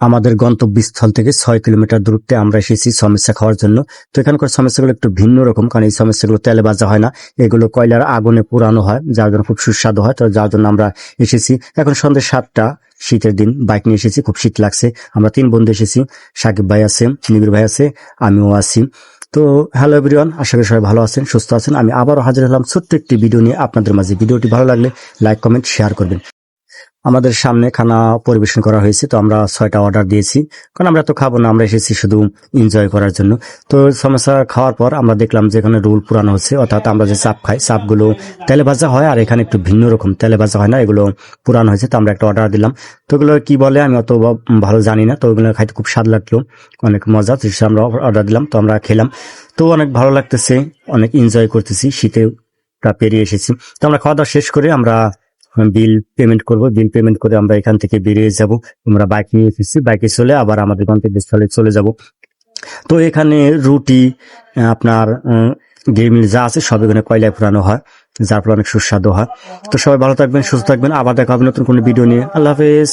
আমাদের গন্তব্যস্থল থেকে 6 কিলোমিটার দূরত্বে আমরা এসেছি সমস্যা খাওয়ার জন্য। তো এখানকার সমস্যাগুলো একটু ভিন্ন রকম, কারণ এই সমস্যাগুলো তেলে ভাজা হয় না, এগুলো কয়লার আগুনে পুরানো হয়, যার জন্য খুব সুস্বাদু হয়। তো যার জন্য আমরা এসেছি। এখন সন্ধ্যে 7টা, শীতের দিন, বাইক নিয়ে এসেছি, খুব শীত লাগছে। আমরা 3 বন্ধু এসেছি, সাকিব ভাই আছে, নিবির ভাই আছে, আমিও আছি। তো হ্যালো এভরিওয়ান, আশা করি সবাই ভালো আছেন, সুস্থ আছেন। আমি আবারও হাজির হলাম ছোট্ট একটি ভিডিও নিয়ে আপনাদের মাঝে। ভিডিওটি ভালো লাগলে লাইক, কমেন্ট, শেয়ার করবেন। আমাদের সামনে খানা পরিবেশন করা হয়েছে, তো আমরা 6টা অর্ডার দিয়েছি, কারণ আমরা তো খাবো না, আমরা এসেছি শুধু এনজয় করার জন্য। তো সমস্যা খাওয়ার পর আমরা দেখলাম যে এখানে রোল পুরানো হচ্ছে, অর্থাৎ আমরা যে চাপ খাই, চাপগুলো তেলে ভাজা হয়, আর এখানে একটু ভিন্ন রকম, তেলে ভাজা হয় না, এগুলো পুরানো হয়েছে। তো আমরা একটা অর্ডার দিলাম। তো এগুলো কি বলে আমি অত ভালো জানি না, তো ওগুলো খাইতে খুব স্বাদ লাগলো, অনেক মজা। তো আমরা অর্ডার দিলাম, তো আমরা খেলাম, তো অনেক ভালো লাগতেছে, অনেক এনজয় করতেছি, শীতে পেরিয়ে এসেছি। তো আমরা খাওয়া দাওয়া শেষ করে আমরা বিল পেমেন্ট করব। বিল পেমেন্ট করে আমরা এখান থেকে বেরিয়ে যাব। আমরা বাইক নিয়ে এসেছি, বাইকে চলে আবার আমাদের গন্তব্যস্থলে চলে যাব। তো এখানে রুটি, আপনার গেমিল যা আছে সব এখানে কয়লায় পুরানো হয়, যার ফলে অনেক সুস্বাদু হয়। তো সবাই ভালো থাকবেন, সুস্থ থাকবেন, আবার দেখা হবে নতুন কোনো ভিডিও নিয়ে। আল্লাহ হাফেজ।